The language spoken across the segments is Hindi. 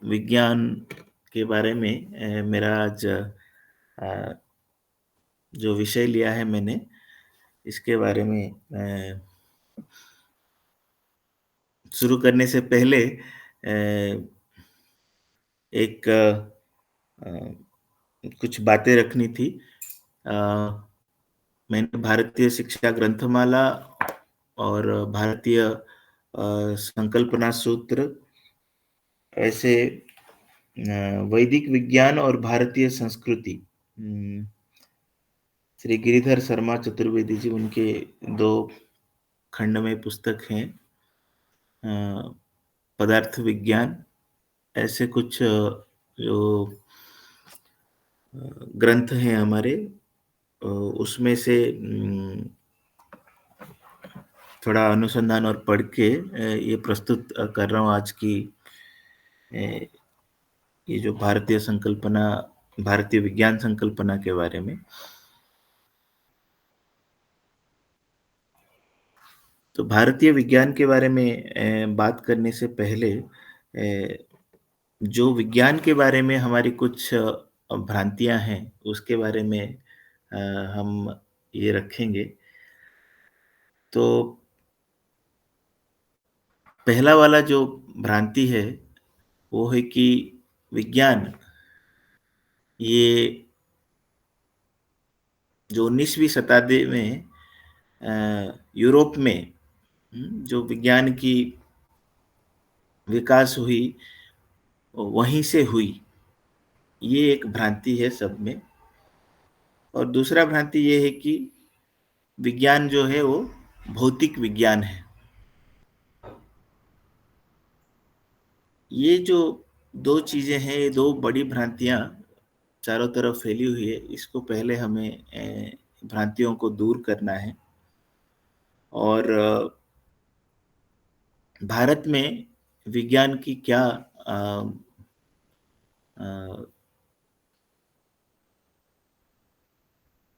विज्ञान के बारे में मेरा आज जो विषय लिया है मैंने, इसके बारे में शुरू करने से पहले एक कुछ बातें रखनी थी। अ, मैंने भारतीय शिक्षा ग्रंथमाला और भारतीय संकल्पना सूत्र, ऐसे वैदिक विज्ञान और भारतीय संस्कृति, श्री गिरिधर शर्मा चतुर्वेदी जी, उनके 2 खंड में पुस्तक हैं। पदार्थ विज्ञान, ऐसे कुछ जो ग्रंथ हैं हमारे, उसमें से थोड़ा अनुसंधान और पढ़ के ये प्रस्तुत कर रहा हूँ आज की ये जो भारतीय संकल्पना, भारतीय विज्ञान संकल्पना के बारे में। तो भारतीय विज्ञान के बारे में बात करने से पहले जो विज्ञान के बारे में हमारी कुछ भ्रांतियां हैं, उसके बारे में हम ये रखेंगे। तो पहला वाला जो भ्रांति है वो है कि विज्ञान ये जो 19वीं शताब्दी में यूरोप में जो विज्ञान की विकास हुई, वहीं से हुई, ये एक भ्रांति है सब में। और दूसरा भ्रांति ये है कि विज्ञान जो है वो भौतिक विज्ञान है। ये जो 2 चीजें हैं, ये 2 बड़ी भ्रांतियां चारों तरफ फैली हुई है। इसको पहले हमें भ्रांतियों को दूर करना है। और भारत में विज्ञान की क्या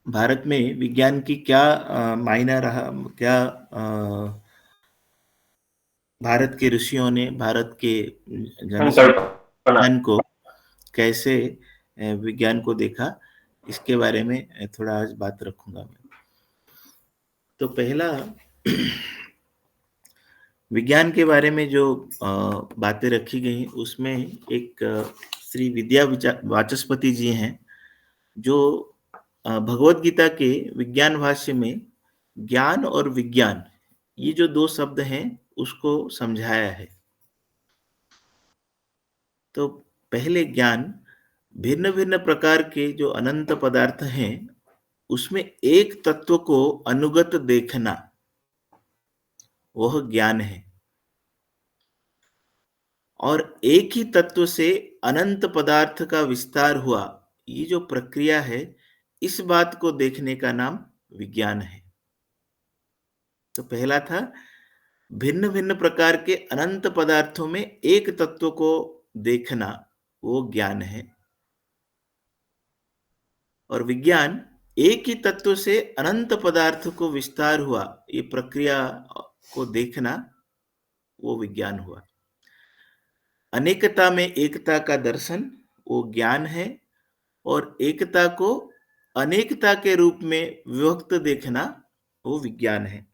भारत में विज्ञान की क्या मायना रहा, क्या भारत के ऋषियों ने भारत के जनसाधारण को कैसे विज्ञान को देखा, इसके बारे में थोड़ा आज बात रखूंगा मैं। तो पहला विज्ञान के बारे में जो बातें रखी गई, उसमें एक श्री विद्या वाचस्पति जी हैं, जो भगवत गीता के विज्ञान भाष्य में ज्ञान और विज्ञान, ये जो 2 शब्द हैं, उसको समझाया है। तो पहले ज्ञान, भिन्न भिन्न प्रकार के जो अनंत पदार्थ हैं, उसमें एक तत्व को अनुगत देखना, वह ज्ञान है। और एक ही तत्व से अनंत पदार्थ का विस्तार हुआ, ये जो प्रक्रिया है, इस बात को देखने का नाम विज्ञान है। तो पहला था भिन्न भिन्न प्रकार के अनंत पदार्थों में एक तत्व को देखना, वो ज्ञान है। और विज्ञान, एक ही तत्व से अनंत पदार्थ को विस्तार हुआ, ये प्रक्रिया को देखना, वो विज्ञान हुआ। अनेकता में एकता का दर्शन, वो ज्ञान है। और एकता को अनेकता के रूप में विभक्त देखना, वो विज्ञान है।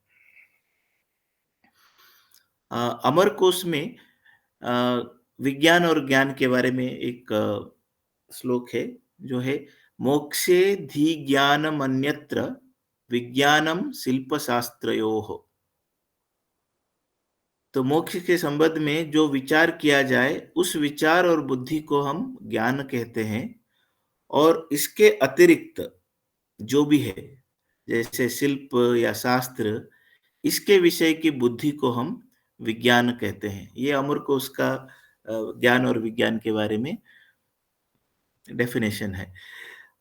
अमरकोश में विज्ञान और ज्ञान के बारे में एक श्लोक है, जो है मोक्षे धी ज्ञानमन्यत्र विज्ञानम शिल्प शास्त्रयोः। तो मोक्ष के संबंध में जो विचार किया जाए, उस विचार और बुद्धि को हम ज्ञान कहते हैं। और इसके अतिरिक्त जो भी है, जैसे शिल्प या शास्त्र, इसके विषय की बुद्धि को हम विज्ञान कहते हैं। ये अमरकोश का ज्ञान और विज्ञान के बारे में डेफिनेशन है।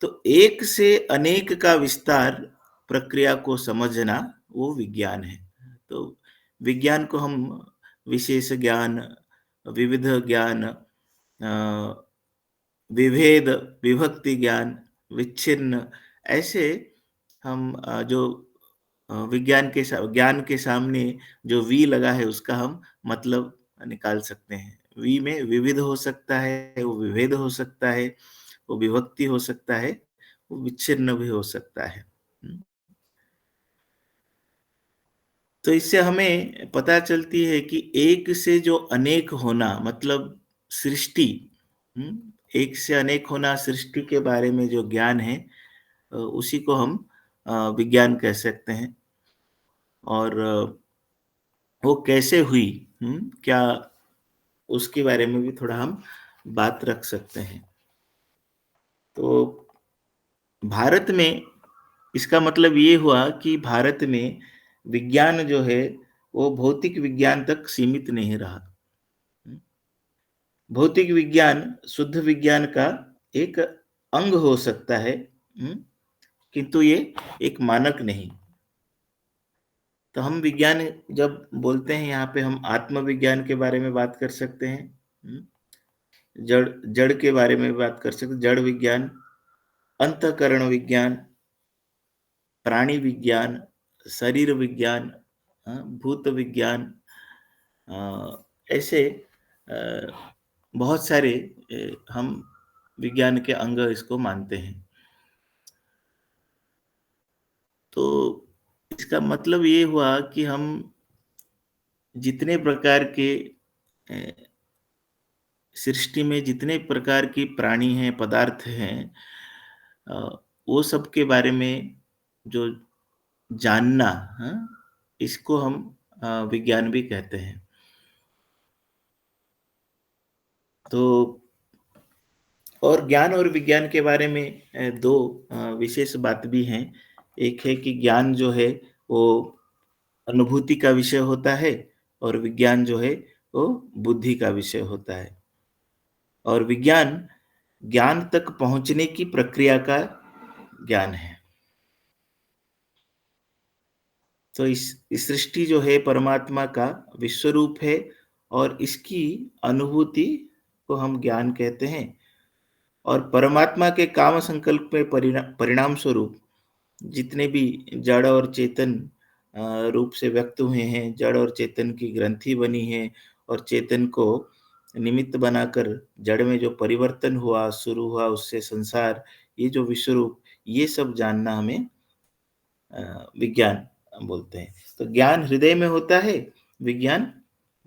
तो एक से अनेक का विस्तार प्रक्रिया को समझना, वो विज्ञान है। तो विज्ञान को हम विशेष ज्ञान, विविध ज्ञान, विभेद, विभक्ति ज्ञान, विच्छिन्न, ऐसे हम जो विज्ञान के ज्ञान के सामने जो वी लगा है, उसका हम मतलब निकाल सकते हैं। वि में विविध हो सकता है, वो विभेद हो सकता है, वो विभक्ति हो सकता है, वो विच्छिन्न भी हो सकता है। तो इससे हमें पता चलती है कि एक से जो अनेक होना मतलब सृष्टि, एक से अनेक होना सृष्टि के बारे में जो ज्ञान है, उसी को हम विज्ञान कह सकते हैं। और वो कैसे हुई, क्या, उसके बारे में भी थोड़ा हम बात रख सकते हैं। तो भारत में इसका मतलब ये हुआ कि भारत में विज्ञान जो है वो भौतिक विज्ञान तक सीमित नहीं रहा। भौतिक विज्ञान शुद्ध विज्ञान का एक अंग हो सकता है, किंतु ये एक मानक नहीं। तो हम विज्ञान जब बोलते हैं यहाँ पे हम आत्मविज्ञान के बारे में बात कर सकते हैं, जड़ जड़ के बारे में बात कर सकते हैं, जड़ विज्ञान, अंतःकरण विज्ञान, प्राणी विज्ञान, शरीर विज्ञान, भूत विज्ञान, ऐसे बहुत सारे हम विज्ञान के अंग इसको मानते हैं। तो इसका मतलब ये हुआ कि हम जितने प्रकार के सृष्टि में जितने प्रकार की प्राणी हैं, पदार्थ हैं, अ, वो सब के बारे में जो जानना, इसको हम विज्ञान भी कहते हैं। तो और ज्ञान और विज्ञान के बारे में दो विशेष बात भी हैं। एक है कि ज्ञान जो है वो अनुभूति का विषय होता है और विज्ञान जो है वो बुद्धि का विषय होता है। और विज्ञान ज्ञान तक पहुंचने की प्रक्रिया का ज्ञान है। तो इस सृष्टि जो है परमात्मा का विश्व रूप है और इसकी अनुभूति को हम ज्ञान कहते हैं। और परमात्मा के काम संकल्प में परिणाम स्वरूप जितने भी जड़ और चेतन रूप से व्यक्त हुए हैं, जड़ और चेतन की ग्रंथि बनी है और चेतन को निमित्त बनाकर जड़ में जो परिवर्तन हुआ, शुरू हुआ, उससे संसार, ये जो विश्व रूप, ये सब जानना हमें विज्ञान बोलते हैं। तो ज्ञान हृदय में होता है, विज्ञान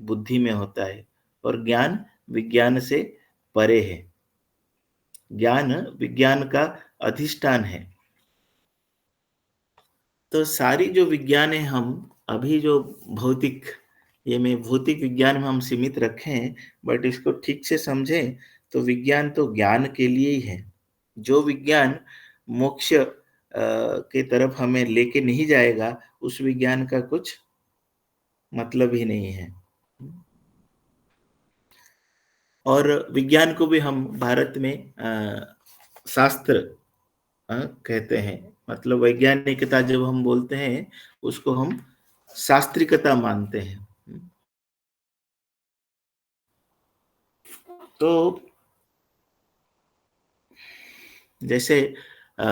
बुद्धि में होता है, और ज्ञान विज्ञान से परे है। ज्ञान विज्ञान का अधिष्ठान है। तो सारी जो विज्ञान है हम अभी जो भौतिक, ये में भौतिक विज्ञान में हम सीमित रखें, बट इसको ठीक से समझें तो विज्ञान तो ज्ञान के लिए ही है। जो विज्ञान मोक्ष के तरफ हमें लेके नहीं जाएगा, उस विज्ञान का कुछ मतलब ही नहीं है। और विज्ञान को भी हम भारत में शास्त्र कहते हैं। मतलब वैज्ञानिकता जब हम बोलते हैं उसको हम शास्त्रिकता मानते हैं। तो जैसे अ,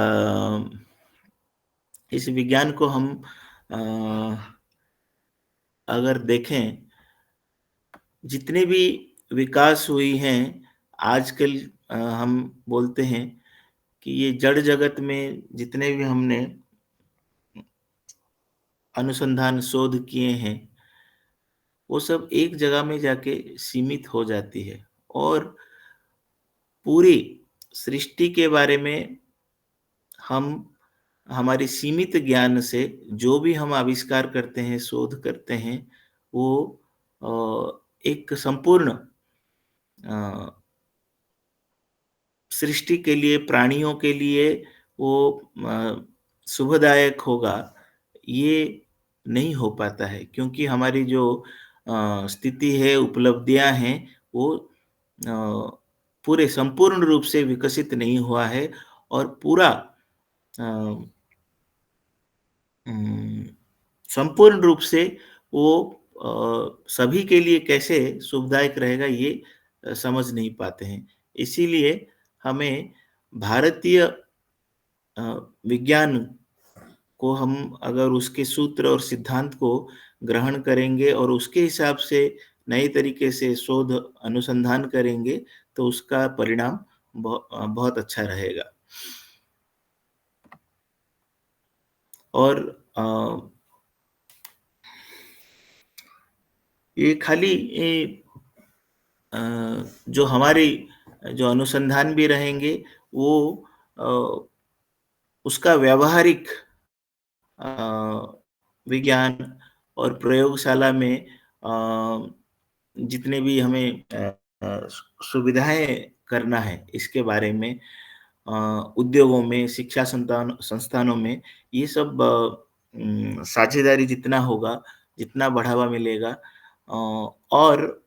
इस विज्ञान को हम अ, अगर देखें, जितने भी विकास हुई हैं आजकल, हम बोलते हैं कि ये जड़ जगत में जितने भी हमने अनुसंधान शोध किए हैं, वो सब एक जगह में जाके सीमित हो जाती है। और पूरी सृष्टि के बारे में हम हमारी सीमित ज्ञान से जो भी हम आविष्कार करते हैं, शोध करते हैं, वो एक संपूर्ण सृष्टि के लिए, प्राणियों के लिए वो शुभदायक होगा, ये नहीं हो पाता है, क्योंकि हमारी जो स्थिति है, उपलब्धियां हैं, वो पूरे संपूर्ण रूप से विकसित नहीं हुआ है। और पूरा अ, संपूर्ण रूप से वो सभी के लिए कैसे सुखदायक रहेगा, ये समझ नहीं पाते हैं। इसीलिए हमें भारतीय विज्ञान को हम अगर उसके सूत्र और सिद्धांत को ग्रहण करेंगे और उसके हिसाब से नए तरीके से शोध अनुसंधान करेंगे तो उसका परिणाम बहुत अच्छा रहेगा। और अ, ये खाली ये अ, जो हमारी जो अनुसंधान भी रहेंगे वो अ, उसका व्यावहारिक विज्ञान और प्रयोगशाला में जितने भी हमें सुविधाएं करना है इसके बारे में अ, उद्योगों में, शिक्षा संस्थानों में ये सब साझेदारी जितना होगा, जितना बढ़ावा मिलेगा और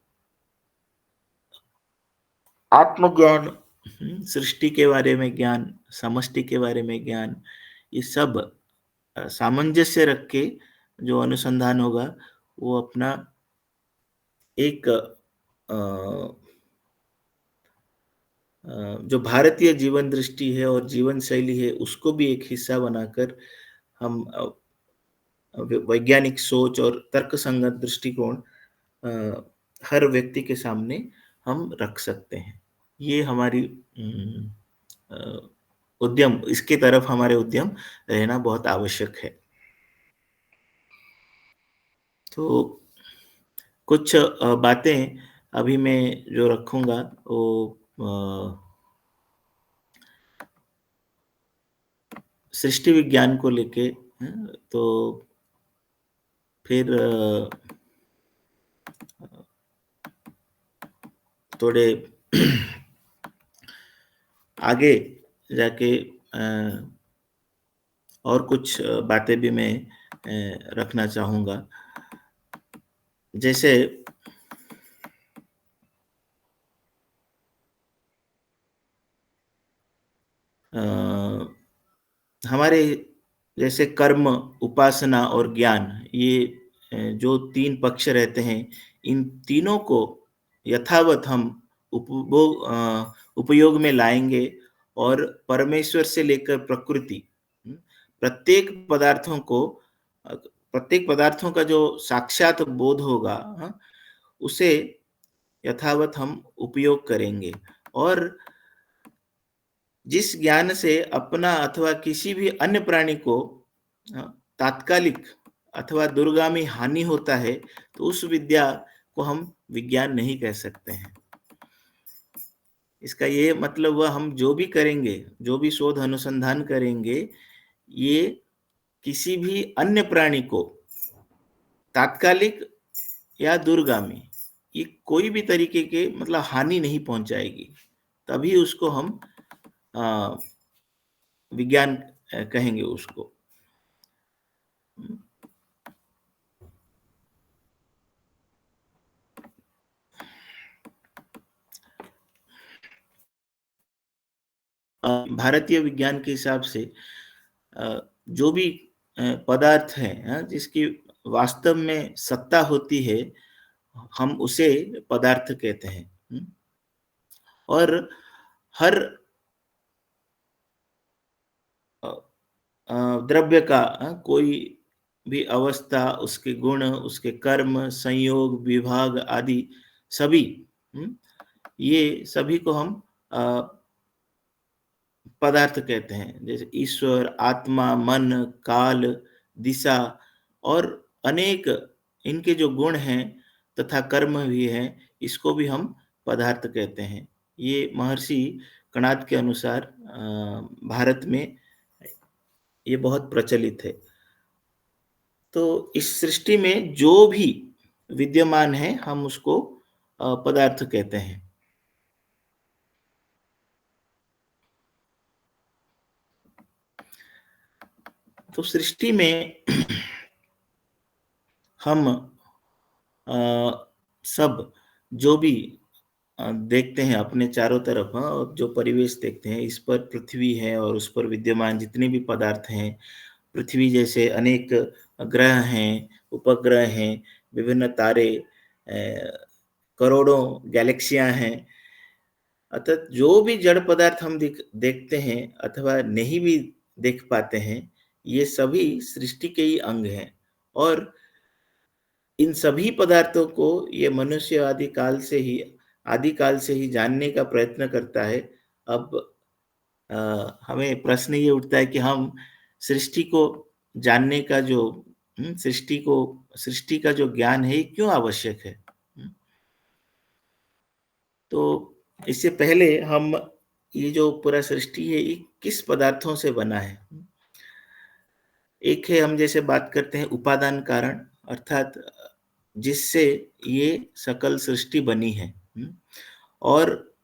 आत्मज्ञान, सृष्टि के बारे में ज्ञान, समष्टि के बारे में ज्ञान, ये सब सामंजस्य रख के जो अनुसंधान होगा वो अपना एक जो भारतीय जीवन दृष्टि है और जीवन शैली है उसको भी एक हिस्सा बनाकर हम वैज्ञानिक सोच और तर्कसंगत दृष्टिकोण हर व्यक्ति के सामने हम रख सकते हैं। ये हमारी उद्यम इसकी तरफ हमारे उद्यम रहना बहुत आवश्यक है। तो कुछ बातें अभी मैं जो रखूंगा वो सृष्टि विज्ञान को लेके तो फिर थोड़े आगे जाके और कुछ बातें भी मैं रखना चाहूँगा। जैसे अ, हमारे जैसे कर्म, उपासना और ज्ञान ये जो 3 पक्ष रहते हैं, इन तीनों को यथावत हम उपयोग में लाएँगे और परमेश्वर से लेकर प्रकृति, हुँ, प्रत्येक पदार्थों को प्रत्येक पदार्थों का जो साक्षात बोध होगा, उसे यथावत हम उपयोग करेंगे और जिस ज्ञान से अपना अथवा किसी भी अन्य प्राणी को अ, तात्कालिक अथवा दूरगामी हानि होता है, तो उस विद्या को हम विज्ञान नहीं कह सकते हैं। इसका ये मतलब वह हम जो भी करेंगे, जो भी शोध अनुसंधान करेंगे, ये किसी भी अन्य प्राणी को तात्कालिक या दूरगामी, ये कोई भी तरीके के मतलब हानि नहीं पहुंचाएगी। तभी उसको हम अ, विज्ञान कहेंगे उसको। भारतीय विज्ञान के हिसाब से जो भी पदार्थ है, जिसकी वास्तव में सत्ता होती है, हम उसे पदार्थ कहते हैं। और हर अ, द्रव्य का कोई भी अवस्था, उसके गुण, उसके कर्म, संयोग, विभाग आदि सभी, हम्म, ये सभी को हम पदार्थ कहते हैं। जैसे ईश्वर, आत्मा, मन, काल, दिशा और अनेक इनके जो गुण हैं तथा कर्म भी हैं, इसको भी हम पदार्थ कहते हैं। ये महर्षि कणाद के अनुसार भारत में ये बहुत प्रचलित है। तो इस सृष्टि में जो भी विद्यमान है हम उसको पदार्थ कहते हैं। तो सृष्टि में हम अ, सब जो भी देखते हैं अपने चारों तरफ, और जो परिवेश देखते हैं, इस पर पृथ्वी है और उस पर विद्यमान जितने भी पदार्थ हैं, पृथ्वी जैसे अनेक ग्रह हैं, उपग्रह हैं, विभिन्न तारे, करोड़ों गैलेक्सियां हैं। अतः जो भी जड़ पदार्थ हम देखते हैं अथवा नहीं भी देख पाते हैं, ये सभी सृष्टि के ही अंग हैं। और इन सभी पदार्थों को ये मनुष्य आदि काल से ही जानने का प्रयत्न करता है। अब हमें प्रश्न ये उठता है कि हम सृष्टि को जानने का जो सृष्टि का जो ज्ञान है, ये क्यों आवश्यक है? तो इससे पहले हम ये जो पूरा सृष्टि है, ये किस पदार्थों से बना है? एक है, हम जैसे बात करते हैं उपादान कारण, अर्थात जिससे ये सकल सृष्टि बनी है। और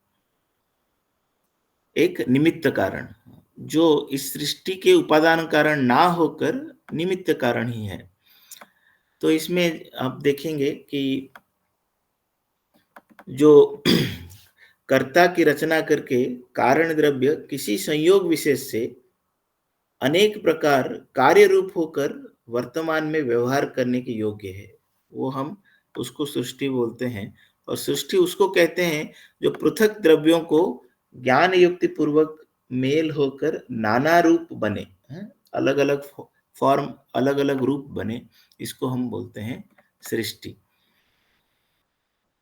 एक निमित्त कारण, जो इस सृष्टि के उपादान कारण ना होकर निमित्त कारण ही है। तो इसमें आप देखेंगे कि जो कर्ता की रचना करके कारण द्रव्य किसी संयोग विशेष से अनेक प्रकार कार्य रूप होकर वर्तमान में व्यवहार करने के योग्य है, वो हम उसको सृष्टि बोलते हैं। और सृष्टि उसको कहते हैं जो पृथक द्रव्यों को ज्ञान युक्ति पूर्वक मेल होकर नाना रूप बने, अलग अलग फॉर्म, अलग अलग रूप बने, इसको हम बोलते हैं सृष्टि।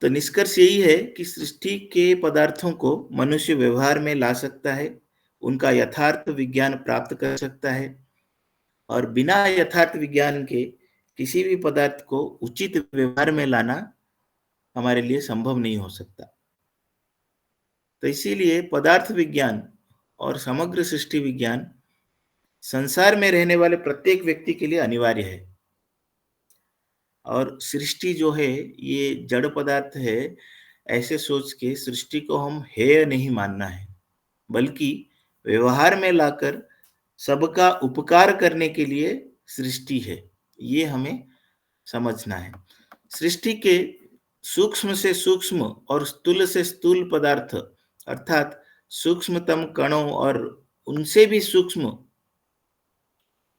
तो निष्कर्ष यही है कि सृष्टि के पदार्थों को मनुष्य व्यवहार में ला सकता है, उनका यथार्थ विज्ञान प्राप्त कर सकता है, और बिना यथार्थ विज्ञान के किसी भी पदार्थ को उचित व्यवहार में लाना हमारे लिए संभव नहीं हो सकता। तो इसीलिए पदार्थ विज्ञान और समग्र सृष्टि विज्ञान संसार में रहने वाले प्रत्येक व्यक्ति के लिए अनिवार्य है। और सृष्टि जो है ये जड़ पदार्थ है, ऐसे सोच के सृष्टि को हम हेय नहीं मानना है, बल्कि व्यवहार में लाकर सबका उपकार करने के लिए सृष्टि है, ये हमें समझना है। सृष्टि के सूक्ष्म से सूक्ष्म और स्थूल से स्थूल पदार्थ, अर्थात सूक्ष्मतम कणों और उनसे भी सूक्ष्म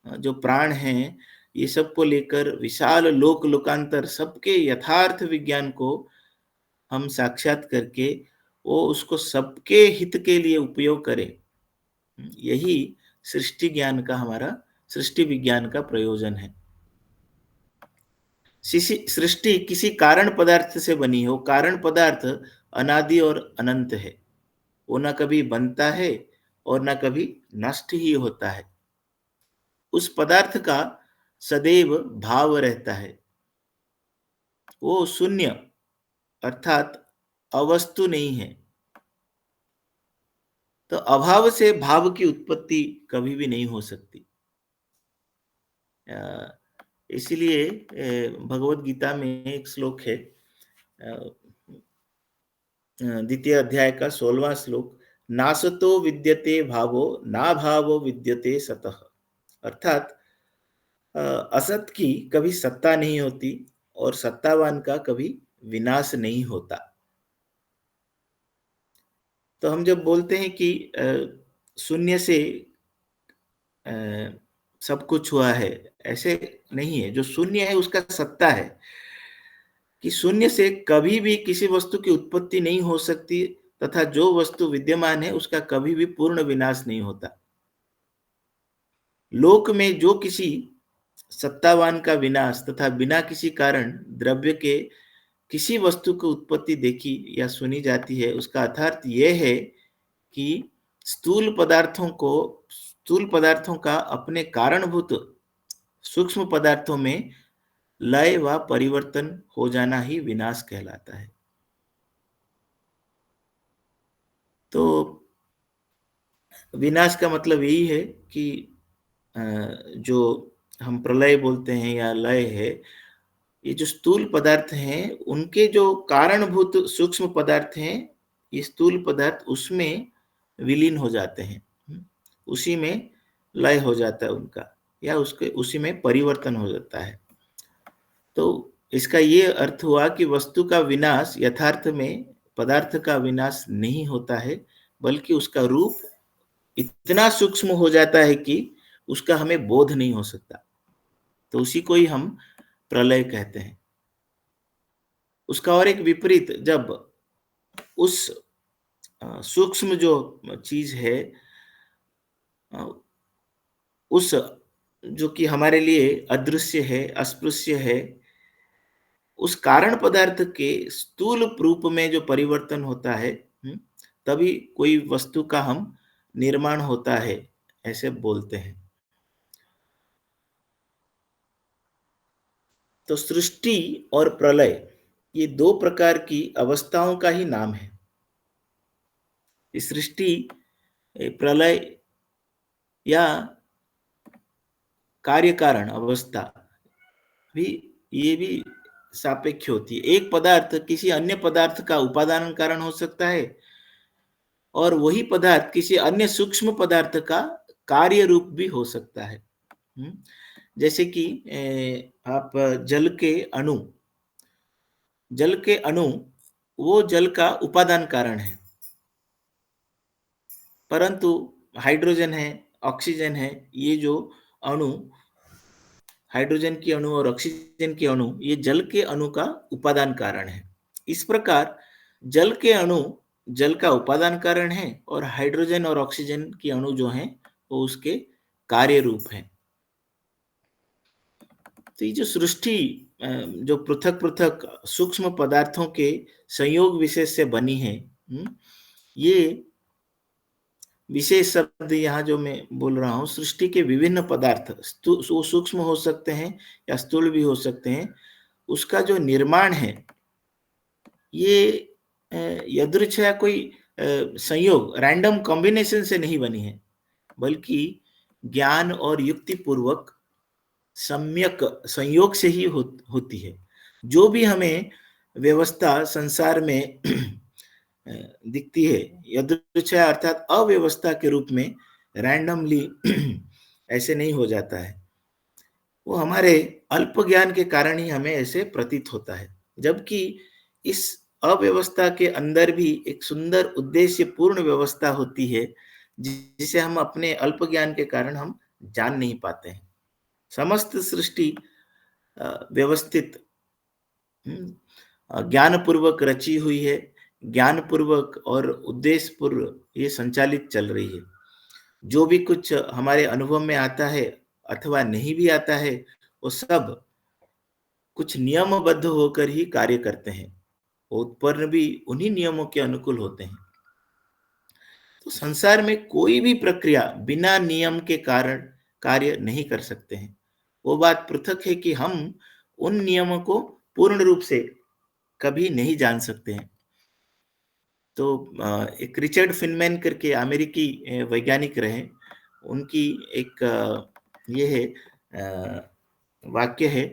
जो प्राण हैं, ये सबको लेकर विशाल लोक लोकांतर सबके यथार्थ विज्ञान को हम साक्षात करके वो उसको सबके हित के लिए उपयोग करें, यही सृष्टि विज्ञान का प्रयोजन है। सृष्टि किसी कारण पदार्थ से बनी हो। कारण पदार्थ अनादि और अनंत है, वो ना कभी बनता है और ना कभी नष्ट ही होता है। उस पदार्थ का सदैव भाव रहता है, वो शून्य अर्थात अवस्तु नहीं है। तो अभाव से भाव की उत्पत्ति कभी भी नहीं हो सकती। इसलिए भगवत गीता में एक श्लोक है, द्वितीय अध्याय का 16वां श्लोक, नासतो विद्यते भावो ना भावो विद्यते सतः। अर्थात असत की कभी सत्ता नहीं होती और सत्तावान का कभी विनाश नहीं होता। तो हम जब बोलते हैं कि शून्य से सब कुछ हुआ है, ऐसे नहीं है। जो शून्य है उसका सत्ता है कि शून्य से कभी भी किसी वस्तु की उत्पत्ति नहीं हो सकती, तथा जो वस्तु विद्यमान है उसका कभी भी पूर्ण विनाश नहीं होता। लोक में जो किसी सत्तावान का विनाश तथा बिना किसी कारण द्रव्य के किसी वस्तु की उत्पत्ति देखी या सुनी जाती है, उसका अर्थात यह है कि स्थूल पदार्थों का अपने कारणभूत सूक्ष्म पदार्थों में लय व परिवर्तन हो जाना ही विनाश कहलाता है। तो विनाश का मतलब यही है कि जो हम प्रलय बोलते हैं या लय है, ये जो स्थूल पदार्थ हैं उनके जो कारणभूत सूक्ष्म पदार्थ हैं, ये स्थूल पदार्थ उसमें विलीन हो जाते हैं, उसी में लय हो जाता है उनका, या उसके उसी में परिवर्तन हो जाता है। तो इसका ये अर्थ हुआ कि वस्तु का विनाश यथार्थ में पदार्थ का विनाश नहीं होता है, बल्कि उसका रूप इतना सूक्ष्म हो जाता है कि उसका हमें बोध नहीं हो सकता। तो उसी को ही हम प्रलय कहते हैं। उसका और एक विपरीत, जब उस सूक्ष्म जो चीज है, उस जो कि हमारे लिए अदृश्य है, अस्पृश्य है, उस कारण पदार्थ के स्थूल रूप में जो परिवर्तन होता है, तभी कोई वस्तु का हम निर्माण होता है, ऐसे बोलते हैं। तो सृष्टि और प्रलय ये दो प्रकार की अवस्थाओं का ही नाम है। इस सृष्टि, प्रलय या कार्य कारण अवस्था भी, ये भी सापेक्ष होती है। एक पदार्थ किसी अन्य पदार्थ का उपादान कारण हो सकता है और वही पदार्थ किसी अन्य सूक्ष्म पदार्थ का कार्य रूप भी हो सकता है। जैसे कि आप जल के अणु वो जल का उपादान कारण है, परंतु हाइड्रोजन है, ऑक्सीजन है, ये जो अणु, हाइड्रोजन के अणु और ऑक्सीजन के अणु, ये जल के अणु का उपादान कारण है। इस प्रकार जल के अणु जल का उपादान कारण है और हाइड्रोजन और ऑक्सीजन के अणु जो हैं वो उसके कार्य रूप हैं। तो ये जो सृष्टि जो पृथक पृथक सूक्ष्म पदार्थों के संयोग विशेष से बनी है, ये विशेष शब्द यहाँ जो मैं बोल रहा हूँ, सृष्टि के विभिन्न पदार्थ सूक्ष्म हो सकते हैं या स्थूल भी हो सकते हैं, उसका जो निर्माण है ये यदृच्छया कोई संयोग, रैंडम कॉम्बिनेशन से नहीं बनी है, बल्कि ज्ञान और युक्ति पूर्वक सम्यक संयोग से ही होती है। जो भी हमें व्यवस्था संसार में दिखती है, यदृच्छया अर्थात अव्यवस्था के रूप में, रैंडमली ऐसे नहीं हो जाता है। वो हमारे अल्प ज्ञान के कारण ही हमें ऐसे प्रतीत होता है, जबकि इस अव्यवस्था के अंदर भी एक सुंदर उद्देश्य पूर्ण व्यवस्था होती है, जिसे हम अपने अल्प ज्ञान के कारण हम जान नहीं पाते हैं। समस्त सृष्टि व्यवस्थित, ज्ञान पूर्वक रची हुई है, ज्ञान पूर्वक और उद्देश्य पूर्व ये संचालित चल रही है। जो भी कुछ हमारे अनुभव में आता है अथवा नहीं भी आता है, वो सब कुछ नियमबद्ध होकर ही कार्य करते हैं, उत्पन्न भी उन्हीं नियमों के अनुकूल होते हैं। तो संसार में कोई भी प्रक्रिया बिना नियम के कारण कार्य नहीं कर सकते हैं। वो बात पृथक है कि हम उन नियमों को पूर्ण रूप से कभी नहीं जान सकते हैं। तो एक रिचर्ड फिनमैन करके अमेरिकी वैज्ञानिक रहे, उनकी एक ये है वाक्य है,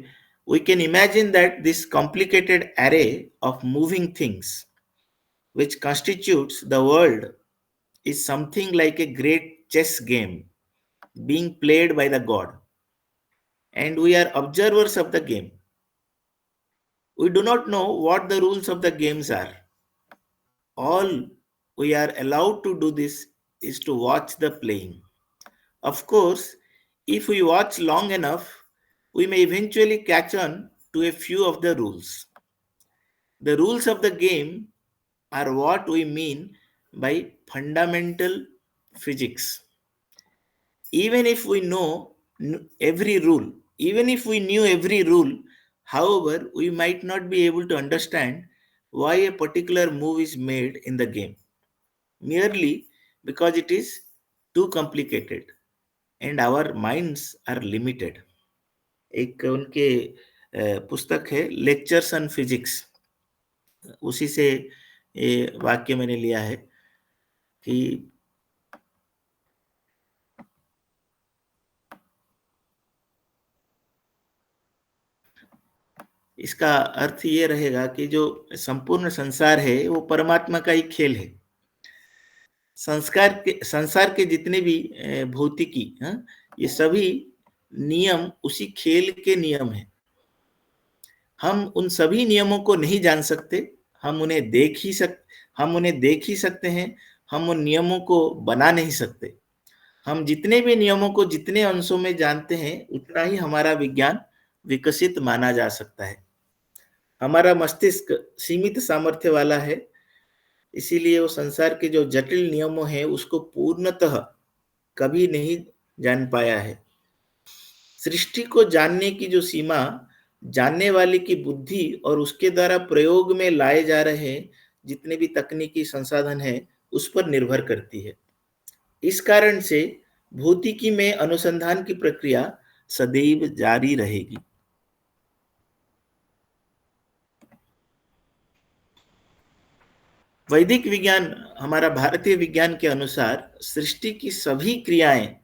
we can imagine that this complicated array of moving things which constitutes the world is something like a great chess game being played by the god, and we are observers of the game. We do not know what the rules of the games are. All we are allowed to do this is to watch the playing. Of course, if we watch long enough, we may eventually catch on to a few of the rules. The rules of the game are what we mean by fundamental physics. Even if we know every rule, even if we knew every rule, however, we might not be able to understand why a particular move is made in the game, merely because it is too complicated and our minds are limited. एक उनके पुस्तक है लेक्चर्स ऑन फिजिक्स, उसी से ये वाक्य मैंने लिया है कि इसका अर्थ ये रहेगा कि जो संपूर्ण संसार है वो परमात्मा का ही खेल है। संसार के जितने भी भौतिकी, ये सभी नियम उसी खेल के नियम हैं। हम उन सभी नियमों को नहीं जान सकते, हम उन्हें देख ही सकते हैं, हम उन नियमों को बना नहीं सकते। हम जितने भी नियमों को जितने अंशों में जानते हैं, उतना ही हमारा विज्ञान विकसित माना जा सकता है। हमारा मस्तिष्क सीमित सामर्थ्य वाला है, इसीलिए वो संसार के जो जटिल नियमों हैं उसको पूर्णतः कभी नहीं जान पाया है। सृष्टि को जानने की जो सीमा जानने वाले की बुद्धि और उसके द्वारा प्रयोग में लाए जा रहे जितने भी तकनीकी संसाधन हैं, उस पर निर्भर करती है। इस कारण से भौतिकी में अनुसंधान की प्रक्रिया सदैव जारी रहेगी। वैदिक विज्ञान, हमारा भारतीय विज्ञान के अनुसार सृष्टि की सभी क्रियाएं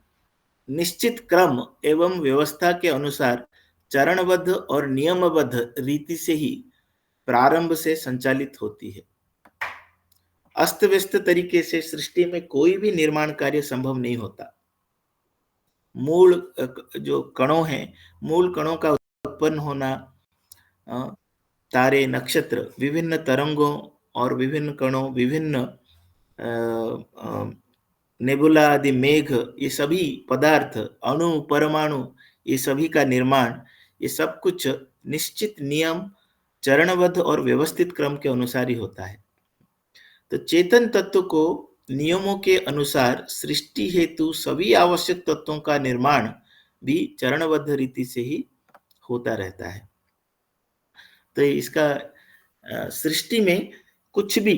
निश्चित क्रम एवं व्यवस्था के अनुसार चरणबद्ध और नियमबद्ध रीति से ही प्रारंभ से संचालित होती है। अस्त व्यस्त तरीके से सृष्टि में कोई भी निर्माण कार्य संभव नहीं होता। मूल जो कणों हैं, मूल कणों का उत्पन्न होना, तारे, नक्षत्र, विभिन्न तरंगों और विभिन्न कणों, विभिन्न नेबुला आदि मेघ, ये सभी पदार्थ, अणु, परमाणु, ये सभी का निर्माण, ये सब कुछ निश्चित नियम, चरणबद्ध और व्यवस्थित क्रम के अनुसार ही होता है। तो चेतन तत्व को नियमों के अनुसार सृष्टि हेतु सभी आवश्यक तत्वों का निर्माण भी चरणबद्ध रीति से ही होता रहता है। तो इसका सृष्टि में कुछ भी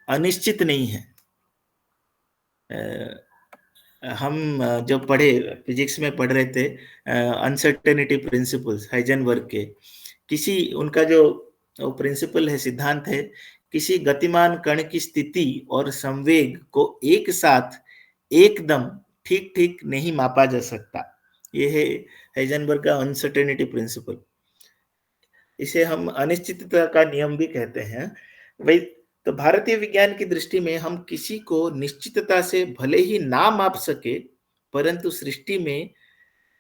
अनिश्चित नहीं है। हम जब पढ़े, फिजिक्स में पढ़ रहे थे अनसर्टेनिटी प्रिंसिपल्स हाइजेनबर्ग के, किसी उनका जो प्रिंसिपल है, सिद्धांत है, किसी गतिमान कण की स्थिति और संवेग को एक साथ एकदम ठीक ठीक नहीं मापा जा सकता। यह है हाइजेनबर्ग का अनसर्टेनिटी प्रिंसिपल। इसे हम अनिश्चितता का नियम भी कहते हैं। वही तो भारतीय विज्ञान की दृष्टि में हम किसी को निश्चितता से भले ही ना माप सके, परंतु सृष्टि में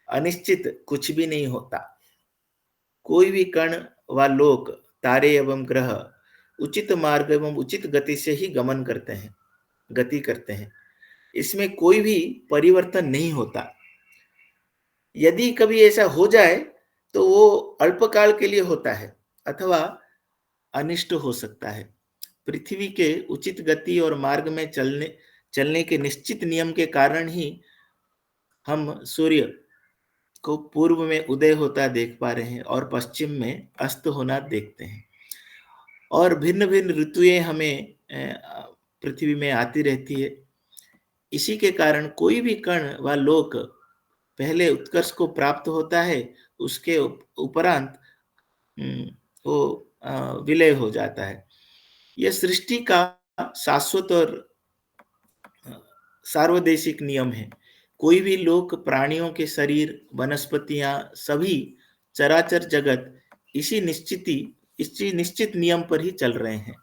अनिश्चित कुछ भी नहीं होता। कोई भी कण व लोक, तारे एवं ग्रह उचित मार्ग एवं उचित गति से ही गति करते हैं। इसमें कोई भी परिवर्तन नहीं होता। यदि कभी ऐसा हो जाए तो वो अल्पकाल के लिए होता है अथवा अनिष्ट हो सकता है। पृथ्वी के उचित गति और मार्ग में चलने के निश्चित नियम के कारण ही हम सूर्य को पूर्व में उदय होता देख पा रहे हैं और पश्चिम में अस्त होना देखते हैं। और भिन्न भिन्न ऋतुएं हमें पृथ्वी में आती रहती है। इसी के कारण कोई भी कण व लोक पहले उत्कर्ष को प्राप्त होता है, उसके उपरांत वो विलय हो जाता है। यह सृष्टि का शाश्वत और सार्वदेशिक नियम है। कोई भी लोक, प्राणियों के शरीर, वनस्पतियां, सभी चराचर जगत इसी निश्चित नियम पर ही चल रहे हैं।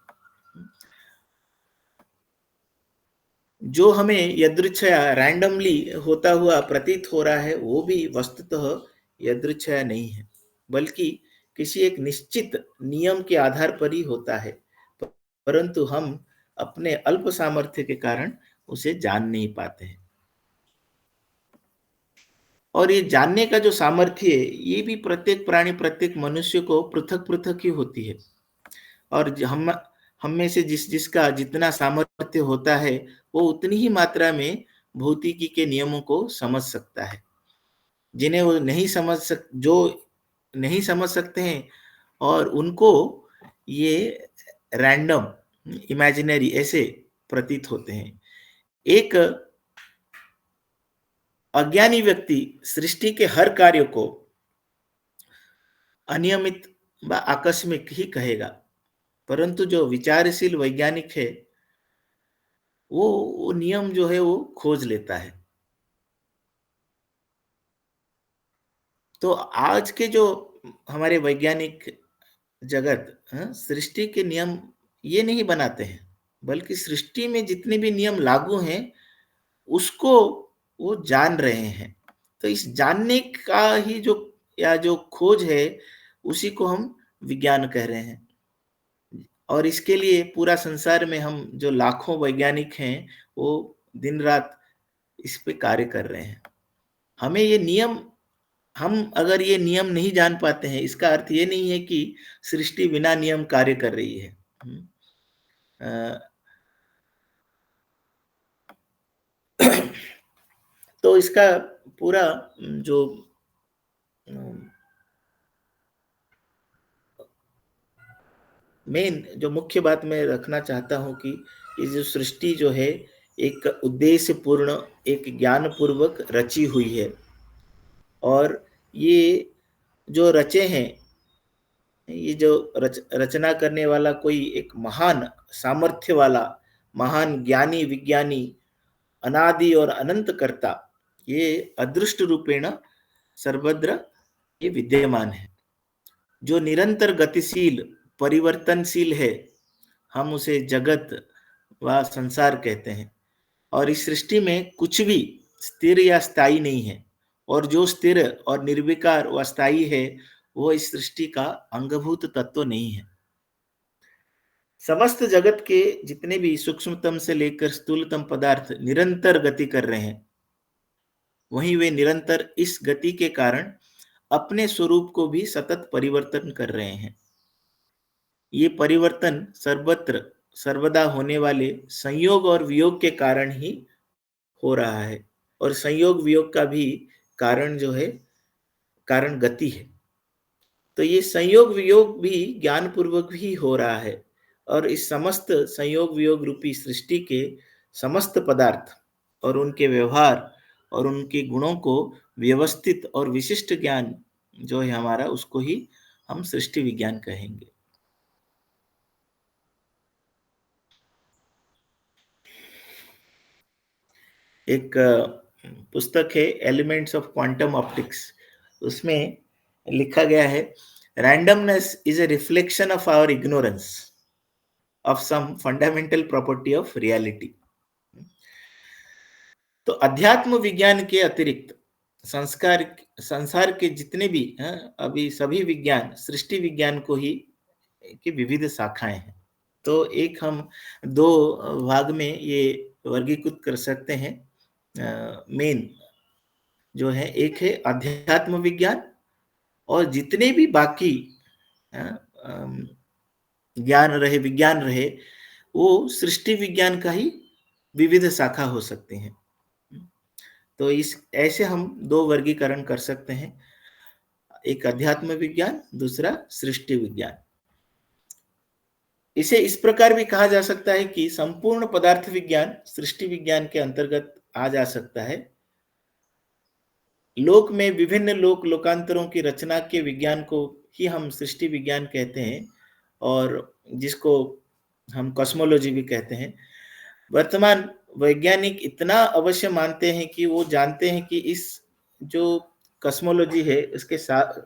जो हमें यदृच्छया रैंडमली होता हुआ प्रतीत हो रहा है, वो भी वस्तुतः यदृच्छया नहीं है, बल्कि किसी एक निश्चित नियम के आधार पर ही होता है, परंतु हम अपने अल्प सामर्थ्य के कारण उसे जान नहीं पाते हैं। और ये जानने का जो सामर्थ्य है, ये भी प्रत्येक प्राणी, प्रत्येक मनुष्य को पृथक पृथक ही होती है। और हम में से जिसका जितना सामर्थ्य होता है, वो उतनी ही मात्रा में भौतिकी के नियमों को समझ सकता है। जिन्हें वो जो नहीं समझ सकते हैं, और उनको ये रैंडम, इमेजिनरी ऐसे प्रतीत होते हैं। एक अज्ञानी व्यक्ति सृष्टि के हर कार्य को अनियमित व आकस्मिक ही कहेगा, परंतु जो विचारशील वैज्ञानिक है, वो नियम जो है वो खोज लेता है। तो आज के जो हमारे वैज्ञानिक जगत सृष्टि के नियम ये नहीं बनाते हैं, बल्कि सृष्टि में जितने भी नियम लागू हैं, उसको वो जान रहे हैं। तो इस जानने का ही जो खोज है, उसी को हम विज्ञान कह रहे हैं। और इसके लिए पूरा संसार में हम जो लाखों वैज्ञानिक हैं, वो दिन रात इस पे कार्य कर रहे हैं। हमें ये नियम हम अगर ये नियम नहीं जान पाते हैं, इसका अर्थ ये नहीं है कि सृष्टि बिना नियम कार्य कर रही है। तो इसका पूरा जो मेन जो मुख्य बात मैं रखना चाहता हूँ कि ये जो सृष्टि जो है एक उद्देश्यपूर्ण, एक ज्ञानपूर्वक रची हुई है। और ये जो रचे हैं, ये जो रचना करने वाला कोई एक महान सामर्थ्य वाला, महान ज्ञानी विज्ञानी, अनादि और अनंत कर्ता, ये अदृष्ट रूपेण सर्वत्र ये विद्यमान है, जो निरंतर गतिशील, परिवर्तनशील है। हम उसे जगत व संसार कहते हैं। और इस सृष्टि में कुछ भी स्थिर या स्थायी नहीं है, और जो स्थिर और निर्विकार व स्थायी है वो इस सृष्टि का अंगभूत तत्व नहीं है। समस्त जगत के जितने भी सूक्ष्मतम से लेकर स्थूलतम पदार्थ निरंतर गति कर रहे हैं, वहीं वे निरंतर इस गति के कारण अपने स्वरूप को भी सतत परिवर्तन कर रहे हैं। ये परिवर्तन सर्वत्र सर्वदा होने वाले संयोग और वियोग के कारण ही हो रहा है। और संयोग वियोग का भी कारण जो है, कारण गति है। तो ये संयोग वियोग भी ज्ञान पूर्वक ही हो रहा है। और इस समस्त संयोग वियोग रूपी सृष्टि के समस्त पदार्थ और उनके व्यवहार और उनके गुणों को व्यवस्थित और विशिष्ट ज्ञान जो है हमारा, उसको ही हम सृष्टि विज्ञान कहेंगे। एक पुस्तक है एलिमेंट्स ऑफ क्वांटम ऑप्टिक्स, उसमें लिखा गया है, randomness is a reflection of our ignorance of some fundamental property of reality. तो अध्यात्म विज्ञान के अतिरिक्त संस्कार संसार के जितने भी अभी सभी विज्ञान सृष्टि विज्ञान को ही की विविध शाखाएं हैं। तो एक हम दो भाग में ये वर्गीकृत कर सकते हैं। मेन जो है, एक है अध्यात्म विज्ञान, और जितने भी बाकी ज्ञान रहे, विज्ञान रहे, वो सृष्टि विज्ञान का ही विविध शाखा हो सकते हैं। तो इस ऐसे हम दो वर्गीकरण कर सकते हैं, एक अध्यात्म विज्ञान, दूसरा सृष्टि विज्ञान। इसे इस प्रकार भी कहा जा सकता है कि संपूर्ण पदार्थ विज्ञान सृष्टि विज्ञान के अंतर्गत आ जा सकता है। लोक में विभिन्न लोक लोकांतरों की रचना के विज्ञान को ही हम सृष्टि विज्ञान कहते हैं, और जिसको हम कॉस्मोलॉजी भी कहते हैं। वर्तमान वैज्ञानिक इतना अवश्य मानते हैं कि वो जानते हैं कि इस जो कॉस्मोलॉजी है उसके साथ